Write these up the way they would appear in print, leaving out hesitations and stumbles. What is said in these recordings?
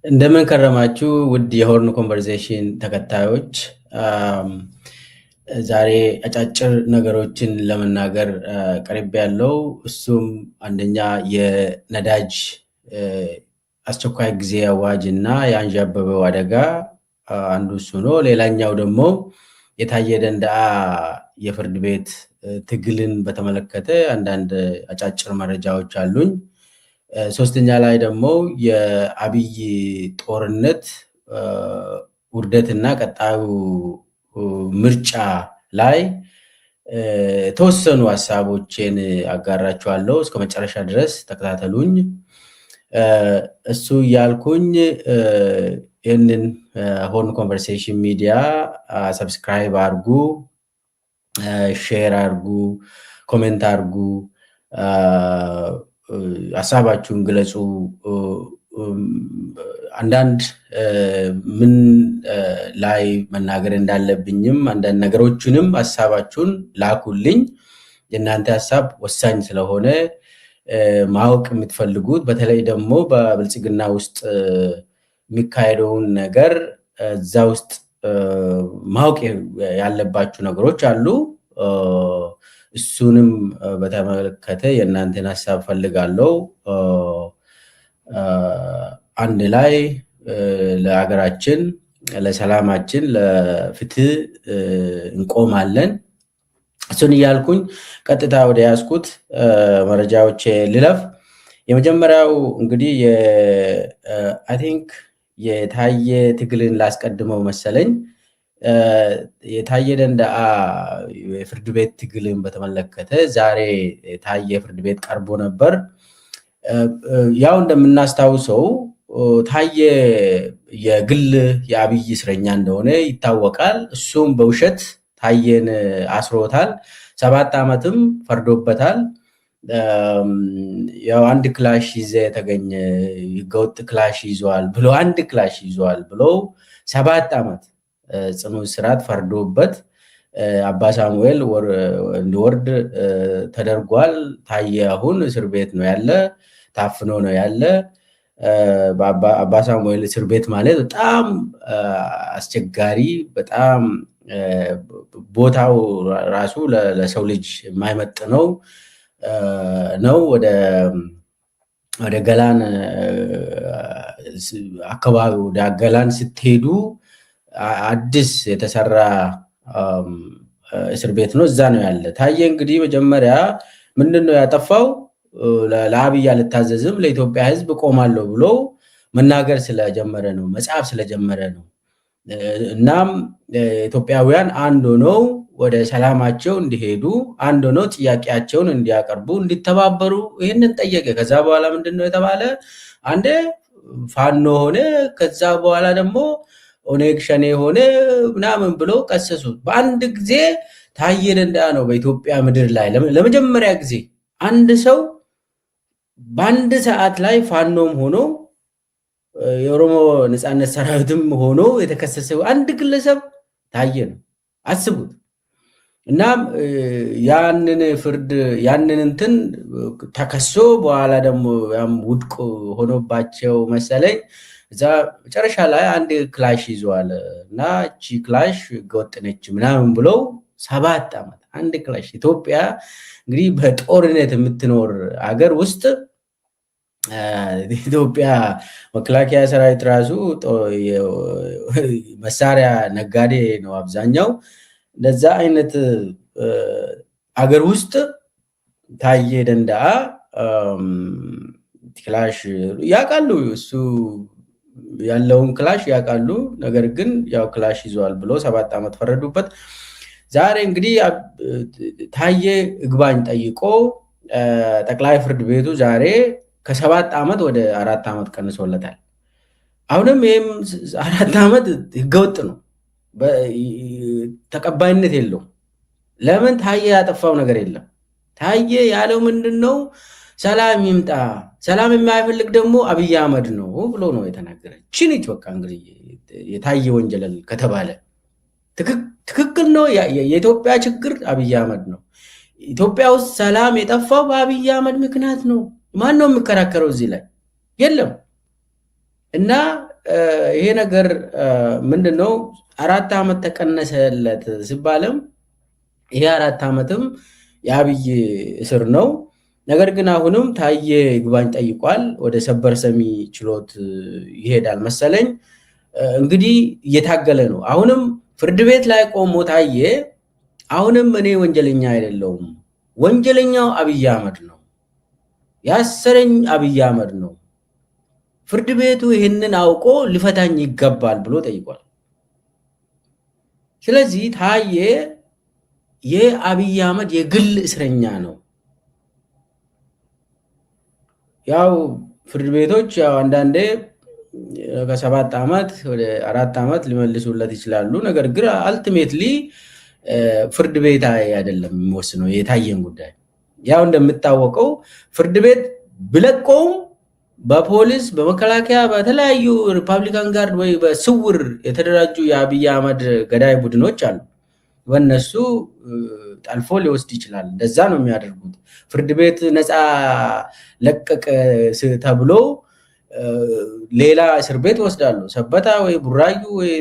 እንደምን ከረማችሁ ውድ የሆርን ኮንቨርሴሽን ተከታዮች። ዛሬ አጫጭር ነገሮችን ለመናገር ቀርብ ያለው እሱም አንደኛ የነዳጅ አስቸኳይ ጊዜ አዋጅ እና የአንዣበበው አደጋ አንዱ እሱ ነው። ሌላኛው ደግሞ የታየ ደንደዓ የፍርድ ቤት ትግልን በተመለከተ አንዳንድ አጫጭር መረጃዎች አሉኝ። ሶስተኛ ላይ ደግሞ የአብይ ጦርነት ውርደትና ቀጣዩ ምርጫ ላይ ተወሰኑ ሐሳቦችን አጋራችኋለሁ። እስከ መጨረሻ ድረስ ተከታተሉኝ። እሱ ያልኩኝ ይህንን ሆርን ኮንቨርሴሽን ሚዲያ ሰብስክራይብ አድርጉ፣ ሼር አድርጉ፣ ኮሜንት አድርጉ፣ ሐሳባችሁን ግለጹ። አንዳንድ ምን ላይ መናገር እንዳለብኝም አንዳንድ ነገሮችንም ሐሳባችሁን ላኩልኝ። የእናንተ ሐሳብ ወሳኝ ስለሆነ ማወቅ የምትፈልጉት በተለይ ደግሞ በብልጽግና ውስጥ የሚካሄደውን ነገር እዛ ውስጥ ማወቅ ያለባችሁ ነገሮች አሉ። እሱንም በተመለከተ የእናንተን ሐሳብ ፈልጋለሁ። አንድ ላይ ለሀገራችን፣ ለሰላማችን፣ ለፍትህ እንቆማለን። እሱን እያልኩኝ ቀጥታ ወደ ያዝኩት መረጃዎች ልለፍ። የመጀመሪያው እንግዲህ አይ ቲንክ የታየ ትግልን ላስቀድመው መሰለኝ። የታየ ደንደዓ የፍርድ ቤት ትግልን በተመለከተ ዛሬ ታየ ፍርድ ቤት ቀርቦ ነበር። ያው እንደምናስታውሰው ታየ የግል የአብይ እስረኛ እንደሆነ ይታወቃል። እሱም በውሸት ታየን አስሮታል። 7 ዓመትም ፈርዶበታል። ያው አንድ ክላሽ ይዘ የተገኘ ህገወጥ ክላሽ ይዟል ብሎ 7 ዓመት ጽኑ እስራት ፈርዶበት አባ ሳሙኤል እንዲወርድ ተደርጓል። ታየ አሁን እስር ቤት ነው ያለ፣ ታፍኖ ነው ያለ። አባ ሳሙኤል እስር ቤት ማለት በጣም አስቸጋሪ፣ በጣም ቦታው ራሱ ለሰው ልጅ የማይመጥነው ነው። ወደ ገላን አካባቢ ወደ ገላን ስትሄዱ አዲስ የተሰራ እስር ቤት ነው፣ እዛ ነው ያለ። ታየ እንግዲህ መጀመሪያ ምንድነው ያጠፋው? ለአብይ አልታዘዝም ለኢትዮጵያ ሕዝብ ቆማለሁ ብሎ መናገር ስለጀመረ ነው፣ መጽሐፍ ስለጀመረ ነው። እናም ኢትዮጵያውያን አንድ ሆነው ወደ ሰላማቸው እንዲሄዱ፣ አንድ ሆነው ጥያቄያቸውን እንዲያቀርቡ፣ እንዲተባበሩ ይህንን ጠየቀ። ከዛ በኋላ ምንድነው የተባለ? አንዴ ፋኖ ሆነ፣ ከዛ በኋላ ደግሞ ኦነግ ሸኔ ሆነ ምናምን ብሎ ቀሰሱት። በአንድ ጊዜ ታየ ደንደዓ ነው በኢትዮጵያ ምድር ላይ ለመጀመሪያ ጊዜ አንድ ሰው በአንድ ሰዓት ላይ ፋኖም ሆኖ የኦሮሞ ነፃነት ሰራዊትም ሆኖ የተከሰሰው አንድ ግለሰብ ታየ ነው። አስቡት። እናም ያንን ፍርድ ያንን እንትን ተከሶ በኋላ ደግሞ ያም ውድቅ ሆኖባቸው መሰለኝ እዛ መጨረሻ ላይ አንድ ክላሽ ይዟል እና እቺ ክላሽ ህገወጥ ነች ምናምን ብለው 7 ዓመት አንድ ክላሽ። ኢትዮጵያ እንግዲህ በጦርነት የምትኖር አገር ውስጥ ኢትዮጵያ መከላከያ ሰራዊት ራሱ መሳሪያ ነጋዴ ነው አብዛኛው። ለዛ አይነት አገር ውስጥ ታየ ደንደዓ ክላሽ ያውቃሉ፣ እሱ ያለውን ክላሽ ያውቃሉ። ነገር ግን ያው ክላሽ ይዟል ብሎ 7 ዓመት ፈረዱበት። ዛሬ እንግዲህ ታየ ይግባኝ ጠይቆ ጠቅላይ ፍርድ ቤቱ ዛሬ ከ7 ዓመት ወደ 4 ዓመት ቀንሶለታል። አሁንም ይህም 4 ዓመት ህገወጥ ነው፣ ተቀባይነት የለውም። ለምን? ታየ ያጠፋው ነገር የለም። ታየ ያለው ምንድነው? ሰላም ይምጣ፣ ሰላም የማይፈልግ ደግሞ አብይ አህመድ ነው ብሎ ነው የተናገረ። ችንች በቃ እንግዲህ የታየ ወንጀል ከተባለ ትክክል ነው። የኢትዮጵያ ችግር አብይ አህመድ ነው። ኢትዮጵያ ውስጥ ሰላም የጠፋው በአብይ አህመድ ምክንያት ነው። ማን ነው የሚከራከረው እዚህ ላይ? የለም። እና ይሄ ነገር ምንድነው 4 ዓመት ተቀነሰለት ሲባልም ይሄ 4 ዓመትም የአብይ እስር ነው። ነገር ግን አሁንም ታዬ ይግባኝ ጠይቋል። ወደ ሰበር ሰሚ ችሎት ይሄዳል መሰለኝ። እንግዲህ እየታገለ ነው። አሁንም ፍርድ ቤት ላይ ቆሞ ታዬ አሁንም እኔ ወንጀለኛ አይደለሁም፣ ወንጀለኛው አብይ አህመድ ነው፣ ያሰረኝ አብይ አህመድ ነው፣ ፍርድ ቤቱ ይህንን አውቆ ሊፈታኝ ይገባል ብሎ ጠይቋል። ስለዚህ ታዬ የአብይ አህመድ የግል እስረኛ ነው። ያው ፍርድ ቤቶች ያው አንዳንዴ ከ7 ዓመት ወደ 4 ዓመት ሊመልሱለት ይችላሉ። ነገር ግን አልቲሜትሊ ፍርድ ቤት አይደለም የሚወስነው የታየን ጉዳይ። ያው እንደምታወቀው ፍርድ ቤት ብለቀውም በፖሊስ በመከላከያ በተለያዩ ሪፐብሊካን ጋርድ ወይ በስውር የተደራጁ የአብይ አህመድ ገዳይ ቡድኖች አሉ። በእነሱ ጠልፎ ሊወስድ ይችላል። እንደዛ ነው የሚያደርጉት። ፍርድ ቤት ነፃ ለቀቅ ተብሎ ሌላ እስር ቤት ወስዳሉ። ሰበታ ወይ ቡራዩ ወይ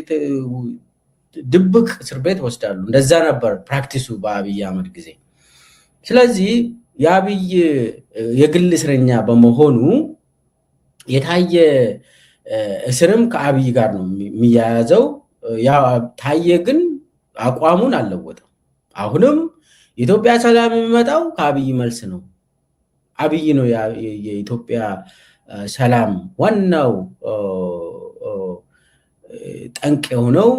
ድብቅ እስር ቤት ወስዳሉ። እንደዛ ነበር ፕራክቲሱ በአብይ አህመድ ጊዜ። ስለዚህ የአብይ የግል እስረኛ በመሆኑ የታየ እስርም ከአብይ ጋር ነው የሚያያዘው። ታየ ግን አቋሙን አልለወጠም። አሁንም የኢትዮጵያ ሰላም የሚመጣው ከአብይ መልስ ነው። አብይ ነው የኢትዮጵያ ሰላም ዋናው ጠንቅ የሆነው።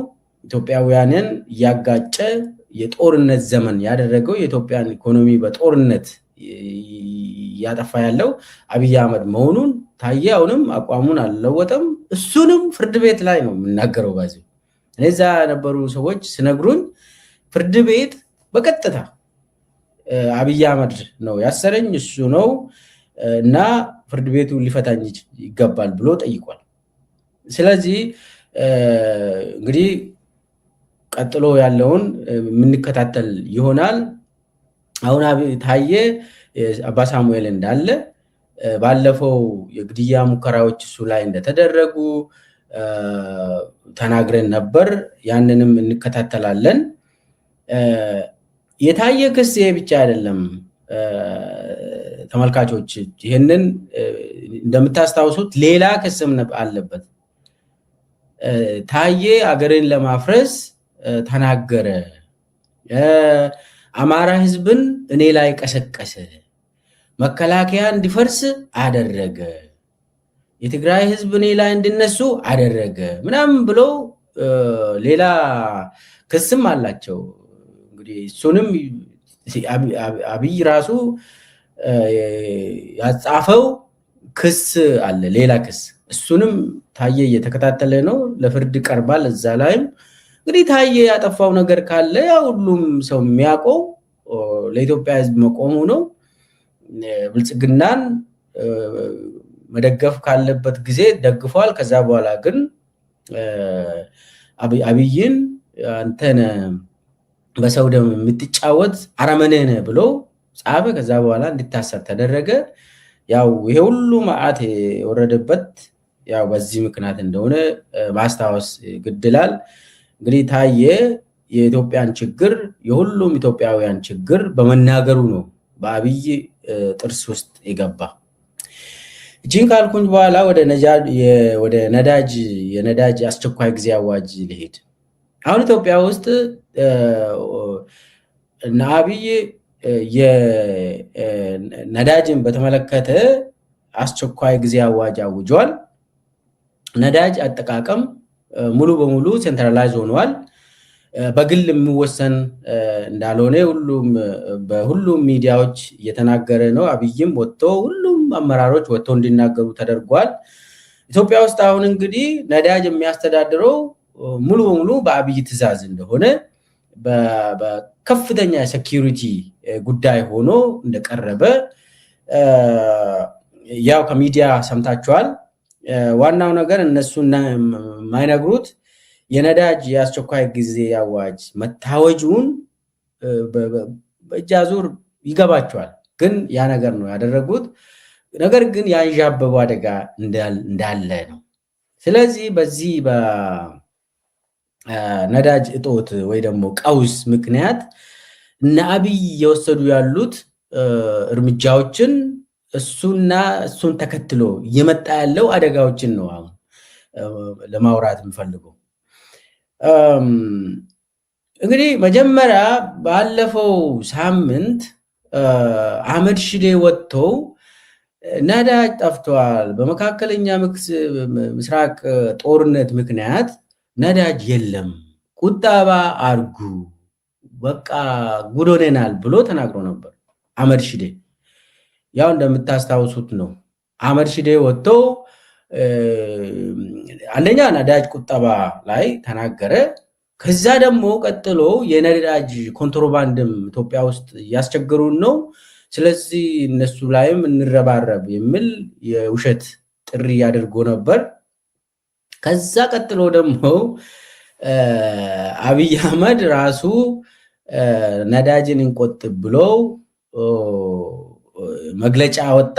ኢትዮጵያውያንን እያጋጨ የጦርነት ዘመን ያደረገው የኢትዮጵያን ኢኮኖሚ በጦርነት ያጠፋ ያለው አብይ አህመድ መሆኑን ታየ አሁንም አቋሙን አልለወጠም። እሱንም ፍርድ ቤት ላይ ነው የምናገረው። ባዚህ እነዛ የነበሩ ሰዎች ሲነግሩኝ ፍርድ ቤት በቀጥታ አብይ አህመድ ነው ያሰረኝ እሱ ነው እና ፍርድ ቤቱ ሊፈታኝ ይገባል ብሎ ጠይቋል። ስለዚህ እንግዲህ ቀጥሎ ያለውን የምንከታተል ይሆናል። አሁን ታየ አባ ሳሙኤል እንዳለ ባለፈው የግድያ ሙከራዎች እሱ ላይ እንደተደረጉ ተናግረን ነበር። ያንንም እንከታተላለን። የታየ ክስ ይሄ ብቻ አይደለም ተመልካቾች። ይህንን እንደምታስታውሱት ሌላ ክስም አለበት። ታየ አገርን ለማፍረስ ተናገረ፣ አማራ ህዝብን እኔ ላይ ቀሰቀሰ፣ መከላከያ እንዲፈርስ አደረገ፣ የትግራይ ህዝብ እኔ ላይ እንዲነሱ አደረገ ምናምን ብሎ ሌላ ክስም አላቸው። እንግዲህ እሱንም አብይ ራሱ ያጻፈው ክስ አለ፣ ሌላ ክስ። እሱንም ታየ እየተከታተለ ነው፣ ለፍርድ ቀርባል። እዛ ላይም እንግዲህ ታየ ያጠፋው ነገር ካለ ያው ሁሉም ሰው የሚያውቀው ለኢትዮጵያ ህዝብ መቆሙ ነው። ብልጽግናን መደገፍ ካለበት ጊዜ ደግፏል። ከዛ በኋላ ግን አብይን አንተን በሰው ደም የምትጫወት አረመኔ ነህ ብሎ ጻፈ። ከዛ በኋላ እንዲታሰር ተደረገ። ያው ይሄ ሁሉ መዓት የወረደበት ያው በዚህ ምክንያት እንደሆነ ማስታወስ ግድላል። እንግዲህ ታየ የኢትዮጵያን ችግር የሁሉም ኢትዮጵያውያን ችግር በመናገሩ ነው በአብይ ጥርስ ውስጥ የገባ። እቺን ካልኩኝ በኋላ ወደ የነዳጅ አስቸኳይ ጊዜ አዋጅ ልሄድ። አሁን ኢትዮጵያ ውስጥ አብይ የነዳጅን በተመለከተ አስቸኳይ ጊዜ አዋጅ አውጇል። ነዳጅ አጠቃቀም ሙሉ በሙሉ ሴንትራላይዝ ሆኗል። በግል የሚወሰን እንዳልሆነ በሁሉም ሚዲያዎች እየተናገረ ነው። አብይም ወጥቶ ሁሉም አመራሮች ወጥቶ እንዲናገሩ ተደርጓል። ኢትዮጵያ ውስጥ አሁን እንግዲህ ነዳጅ የሚያስተዳድረው ሙሉ በሙሉ በአብይ ትዕዛዝ እንደሆነ በከፍተኛ ሴኪዩሪቲ ጉዳይ ሆኖ እንደቀረበ ያው ከሚዲያ ሰምታችኋል። ዋናው ነገር እነሱ የማይነግሩት የነዳጅ የአስቸኳይ ጊዜ አዋጅ መታወጁን በእጅ አዙር ይገባቸዋል። ግን ያ ነገር ነው ያደረጉት። ነገር ግን ያንዣበበው አደጋ እንዳለ ነው። ስለዚህ በዚህ በነዳጅ እጦት ወይ ደግሞ ቀውስ ምክንያት እነ አብይ የወሰዱ ያሉት እርምጃዎችን እሱን ተከትሎ እየመጣ ያለው አደጋዎችን ነው አሁን ለማውራት የምፈልገው። እንግዲህ መጀመሪያ ባለፈው ሳምንት አህመድ ሺዴ ወጥተው ነዳጅ ጠፍቷል፣ በመካከለኛ ምስራቅ ጦርነት ምክንያት ነዳጅ የለም፣ ቁጠባ አርጉ፣ በቃ ጉድ ሆነናል ብሎ ተናግሮ ነበር አህመድ ሺዴ። ያው እንደምታስታውሱት ነው አህመድ ሺዴ ወጥተው አንደኛ ነዳጅ ቁጠባ ላይ ተናገረ። ከዛ ደግሞ ቀጥሎ የነዳጅ ኮንትሮባንድም ኢትዮጵያ ውስጥ እያስቸገሩን ነው፣ ስለዚህ እነሱ ላይም እንረባረብ የሚል የውሸት ጥሪ አድርጎ ነበር። ከዛ ቀጥሎ ደግሞ አብይ አህመድ ራሱ ነዳጅን እንቆጥብ ብሎ መግለጫ ወጣ።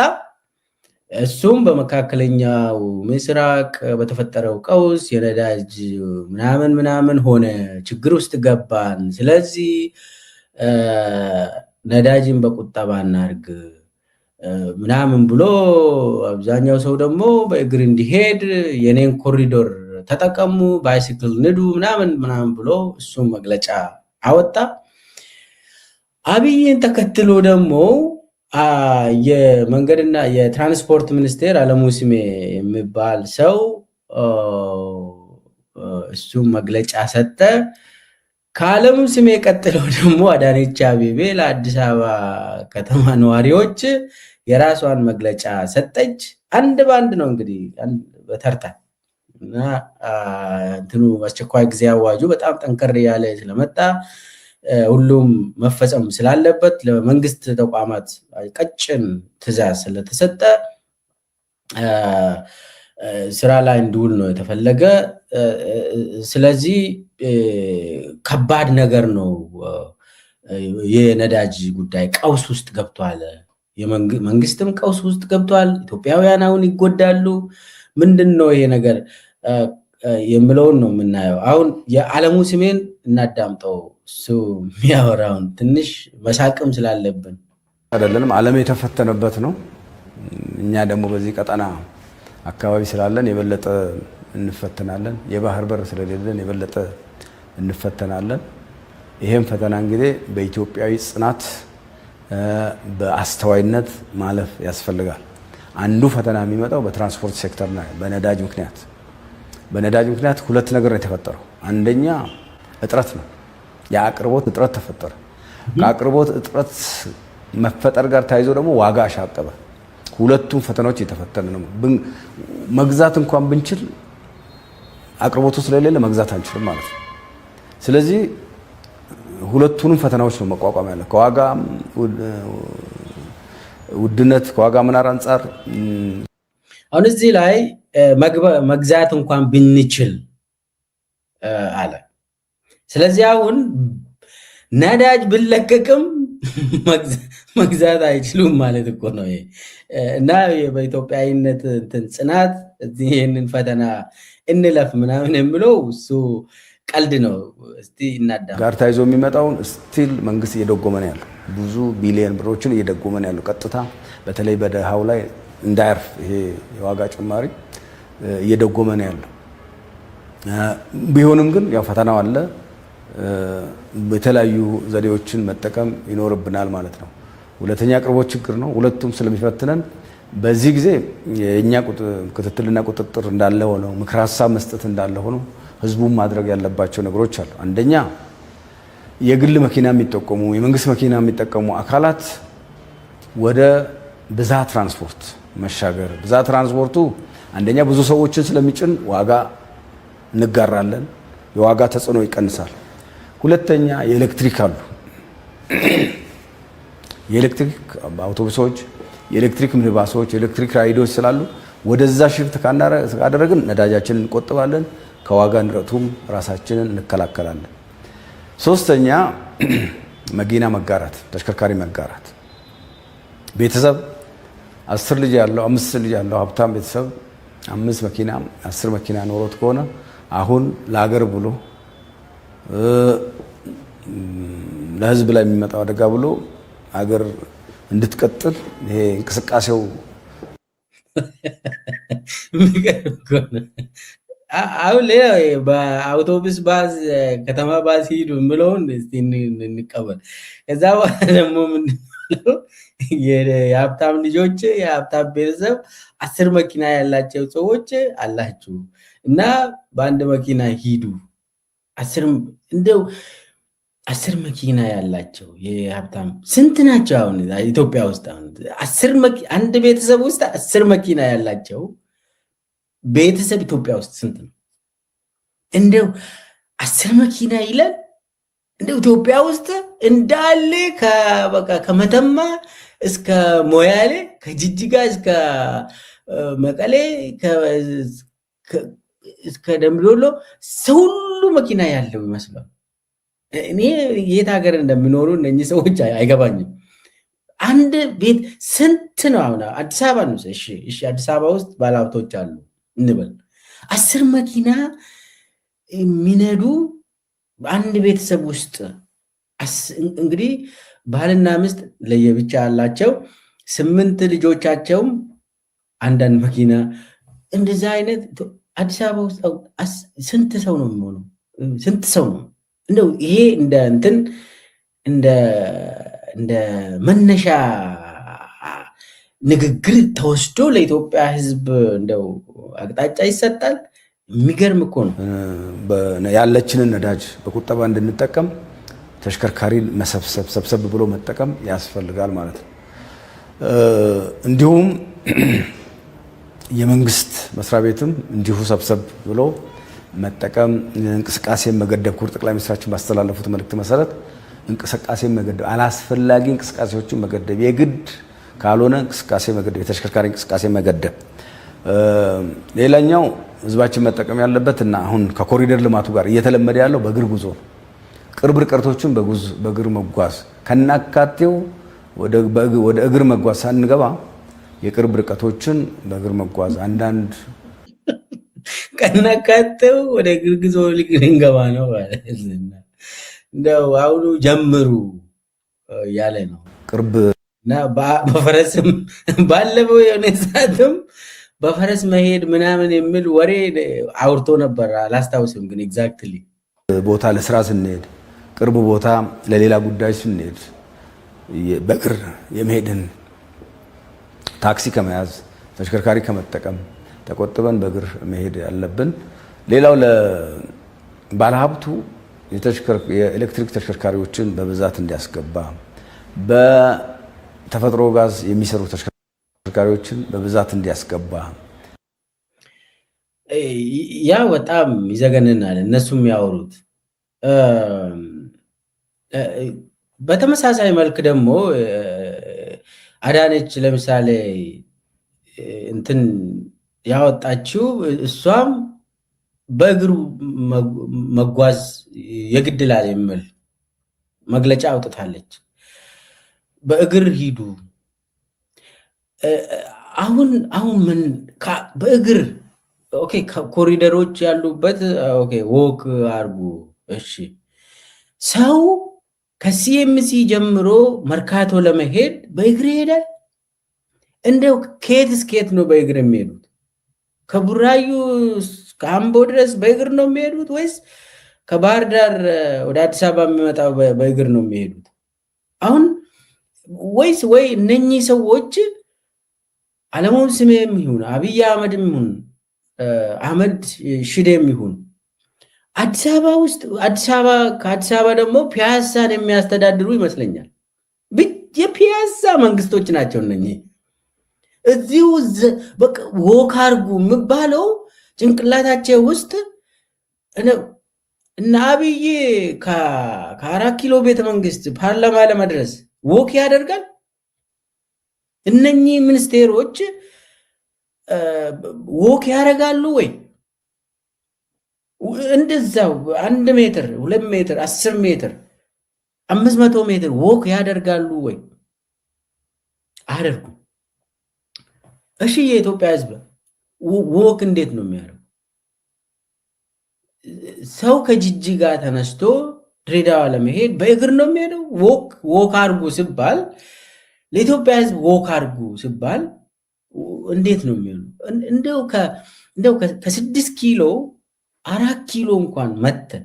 እሱም በመካከለኛው ምስራቅ በተፈጠረው ቀውስ የነዳጅ ምናምን ሆነ፣ ችግር ውስጥ ገባን፣ ስለዚህ ነዳጅን በቁጠባ እናርግ ምናምን ብሎ አብዛኛው ሰው ደግሞ በእግር እንዲሄድ የኔን ኮሪዶር ተጠቀሙ፣ ባይሲክል ንዱ ምናምን ብሎ እሱም መግለጫ አወጣ። አብይን ተከትሎ ደግሞ የመንገድና የትራንስፖርት ሚኒስቴር አለሙ ስሜ የሚባል ሰው እሱም መግለጫ ሰጠ። ከአለሙ ስሜ ቀጥሎ ደግሞ አዳነች አቤቤ ለአዲስ አበባ ከተማ ነዋሪዎች የራሷን መግለጫ ሰጠች። አንድ በአንድ ነው እንግዲህ በተርታ እና እንትኑ አስቸኳይ ጊዜ አዋጁ በጣም ጠንከር ያለ ስለመጣ ሁሉም መፈጸም ስላለበት ለመንግስት ተቋማት ቀጭን ትዕዛዝ ስለተሰጠ ስራ ላይ እንዲውል ነው የተፈለገ። ስለዚህ ከባድ ነገር ነው። የነዳጅ ጉዳይ ቀውስ ውስጥ ገብቷል። መንግስትም ቀውስ ውስጥ ገብቷል። ኢትዮጵያውያን አሁን ይጎዳሉ። ምንድን ነው ይሄ ነገር የሚለውን ነው የምናየው። አሁን የዓለሙ ስሜን እናዳምጠው። እሱ የሚያወራውን ትንሽ መሳቅም ስላለብን አይደለንም፣ ዓለም የተፈተነበት ነው። እኛ ደግሞ በዚህ ቀጠና አካባቢ ስላለን የበለጠ እንፈተናለን። የባህር በር ስለሌለን የበለጠ እንፈተናለን። ይሄም ፈተና እንግዲህ በኢትዮጵያዊ ጽናት በአስተዋይነት ማለፍ ያስፈልጋል። አንዱ ፈተና የሚመጣው በትራንስፖርት ሴክተር ነው። በነዳጅ ምክንያት ሁለት ነገር ነው የተፈጠረው። አንደኛ እጥረት ነው፣ የአቅርቦት እጥረት ተፈጠረ። ከአቅርቦት እጥረት መፈጠር ጋር ተያይዞ ደግሞ ዋጋ አሻቀበ። ሁለቱም ፈተናዎች የተፈተነ ነው። መግዛት እንኳን ብንችል አቅርቦቱ ስለሌለ መግዛት አንችልም ማለት ነው። ስለዚህ ሁለቱንም ፈተናዎች ነው መቋቋም ያለ። ከዋጋ ውድነት ከዋጋ መናር አንጻር አሁን እዚህ ላይ መግዛት እንኳን ብንችል አለ። ስለዚህ አሁን ነዳጅ ብለቀቅም መግዛት አይችሉም ማለት እኮ ነው። እና በኢትዮጵያዊነት ጽናት ይህንን ፈተና እንለፍ ምናምን የሚለው እሱ ቀልድ ነው። እስቲ እናዳም ጋር ታይዞ የሚመጣውን ስቲል መንግስት እየደጎመ ነው ያለው። ብዙ ቢሊዮን ብሮችን እየደጎመ ነው ያለው። ቀጥታ በተለይ በደሃው ላይ እንዳያርፍ ይሄ የዋጋ ጭማሪ እየደጎመ ነው ያለው። ቢሆንም ግን ያው ፈተናው አለ። የተለያዩ ዘዴዎችን መጠቀም ይኖርብናል ማለት ነው። ሁለተኛ አቅርቦት ችግር ነው። ሁለቱም ስለሚፈትነን በዚህ ጊዜ የኛ ክትትልና ቁጥጥር እንዳለ ሆኖ ምክር ሀሳብ መስጠት እንዳለ ሆኖ ህዝቡን ማድረግ ያለባቸው ነገሮች አሉ። አንደኛ የግል መኪና የሚጠቀሙ የመንግስት መኪና የሚጠቀሙ አካላት ወደ ብዝሃ ትራንስፖርት መሻገር። ብዝሃ ትራንስፖርቱ አንደኛ ብዙ ሰዎችን ስለሚጭን ዋጋ እንጋራለን፣ የዋጋ ተጽዕኖ ይቀንሳል። ሁለተኛ የኤሌክትሪክ አሉ። የኤሌክትሪክ አውቶቡሶች፣ የኤሌክትሪክ ሚኒባሶች፣ የኤሌክትሪክ ራይዶች ስላሉ ወደዛ ሽፍት ካደረግን ነዳጃችንን እንቆጥባለን፣ ከዋጋ ንረቱም ራሳችንን እንከላከላለን። ሶስተኛ መኪና መጋራት፣ ተሽከርካሪ መጋራት። ቤተሰብ 10 ልጅ ያለው 5 ልጅ ያለው ሀብታም ቤተሰብ 5 መኪና 10 መኪና ኖሮት ከሆነ አሁን ለሀገር ብሎ ለህዝብ ላይ የሚመጣው አደጋ ብሎ ሀገር እንድትቀጥል ይሄ እንቅስቃሴው አሁን ሌላ በአውቶቡስ ባስ ከተማ ባስ ሂዱ የምለውን እስቲ እንቀበል። ከዛ በኋላ ደግሞ ምንድነው የሀብታም ልጆች የሀብታም ቤተሰብ 10 መኪና ያላቸው ሰዎች አላችሁ እና በአንድ መኪና ሂዱ። እንደው 10 መኪና ያላቸው የሀብታም ስንት ናቸው? አሁን ኢትዮጵያ ውስጥ አንድ ቤተሰብ ውስጥ 10 መኪና ያላቸው ቤተሰብ ኢትዮጵያ ውስጥ ስንት ነው? እንደው 10 መኪና ይላል። እንደው ኢትዮጵያ ውስጥ እንዳለ ከመተማ እስከ ሞያሌ ከጅጅጋ እስከ መቀሌ እስከ ደምቢዶሎ ሁሉ መኪና ያለው ይመስላል። እኔ የት ሀገር እንደሚኖሩ እነኚህ ሰዎች አይገባኝም። አንድ ቤት ስንት ነው? አሁን አዲስ አበባ ነው። እሺ አዲስ አበባ ውስጥ ባለሀብቶች አሉ እንበል። 10 መኪና የሚነዱ አንድ ቤተሰብ ውስጥ እንግዲህ ባልና ሚስት ለየብቻ ያላቸው 8 ልጆቻቸውም አንዳንድ መኪና እንደዛ አይነት አዲስ አበባ ውስጥ ስንት ሰው ነው የሚሆነው? ስንት ሰው ነው? እንደው ይሄ እንደ መነሻ ንግግር ተወስዶ ለኢትዮጵያ ሕዝብ እንደው አቅጣጫ ይሰጣል። የሚገርም እኮ ነው። ያለችንን ነዳጅ በቁጠባ እንድንጠቀም ተሽከርካሪን ሰብሰብ ብሎ መጠቀም ያስፈልጋል ማለት ነው። እንዲሁም የመንግስት መስሪያ ቤትም እንዲሁ ሰብሰብ ብሎ መጠቀም፣ እንቅስቃሴን መገደብ። ክቡር ጠቅላይ ሚኒስትራችን ባስተላለፉት መልእክት መሰረት እንቅስቃሴን መገደብ፣ አላስፈላጊ እንቅስቃሴዎችን መገደብ፣ የግድ ካልሆነ እንቅስቃሴ መገደብ፣ የተሽከርካሪ እንቅስቃሴ መገደብ። ሌላኛው ህዝባችን መጠቀም ያለበት እና አሁን ከኮሪደር ልማቱ ጋር እየተለመደ ያለው በእግር ጉዞ፣ ቅርብ ርቀቶችን በእግር መጓዝ ከናካቴው ወደ እግር መጓዝ ሳንገባ የቅርብ ርቀቶችን በእግር መጓዝ። አንዳንድ ከናካቴው ወደ እግር ጉዞ ልንገባ ነው ማለት እንደው አሁኑ ጀምሩ ያለ ነው። ቅርብ እና በፈረስም ባለፈው የሆነ ሰዓትም በፈረስ መሄድ ምናምን የሚል ወሬ አውርቶ ነበር። አላስታውስም ግን ኤግዛክትሊ ቦታ ለስራ ስንሄድ፣ ቅርብ ቦታ ለሌላ ጉዳይ ስንሄድ በእግር የመሄድን ታክሲ ከመያዝ ተሽከርካሪ ከመጠቀም ተቆጥበን በእግር መሄድ ያለብን። ሌላው ለባለሀብቱ የኤሌክትሪክ ተሽከርካሪዎችን በብዛት እንዲያስገባ፣ በተፈጥሮ ጋዝ የሚሰሩ ተሽከርካሪዎችን በብዛት እንዲያስገባ። ያ በጣም ይዘገንናል እነሱም ያወሩት። በተመሳሳይ መልክ ደግሞ አዳነች ለምሳሌ እንትን ያወጣችው እሷም በእግሩ መጓዝ የግድላል የሚል መግለጫ አውጥታለች። በእግር ሂዱ። አሁን ምን በእግር ኦኬ፣ ኮሪደሮች ያሉበት ኦኬ፣ ወክ አርጉ። እሺ፣ ሰው ከሲኤምሲ ጀምሮ መርካቶ ለመሄድ በእግር ይሄዳል። እንደው ከየት እስከየት ነው በእግር የሚሄዱት? ከቡራዩ ከአምቦ ድረስ በእግር ነው የሚሄዱት ወይስ ከባህር ዳር ወደ አዲስ አበባ የሚመጣው በእግር ነው የሚሄዱት? አሁን ወይ እነኚህ ሰዎች አለሙን ስሜም ይሁን አብይ አህመድም ይሁን አህመድ ሽዴም ይሁን አዲስ አበባ ውስጥ ከአዲስ አበባ ደግሞ ፒያሳን የሚያስተዳድሩ ይመስለኛል። የፒያሳ መንግስቶች ናቸው እነኚህ። እዚሁ በቃ ወክ አድርጉ የሚባለው ጭንቅላታቸው ውስጥ እና አብይ ከ4 ኪሎ ቤተ መንግስት ፓርላማ ለመድረስ ወክ ያደርጋል። እነኚህ ሚኒስቴሮች ወክ ያደርጋሉ ወይ? እንደዛው 1 ሜትር 2 ሜትር 10 ሜትር 500 ሜትር ወክ ያደርጋሉ ወይ? አያደርጉም። እሺ የኢትዮጵያ ህዝብ ወክ እንዴት ነው የሚያደርገው? ሰው ከጅጅጋ ተነስቶ ድሬዳዋ ለመሄድ በእግር ነው የሚሄደው። ወክ አድርጉ ሲባል ለኢትዮጵያ ሕዝብ ወክ አድርጉ ሲባል እንዴት ነው የሚሆነው? እንደው ከ6 ኪሎ 4 ኪሎ እንኳን መተን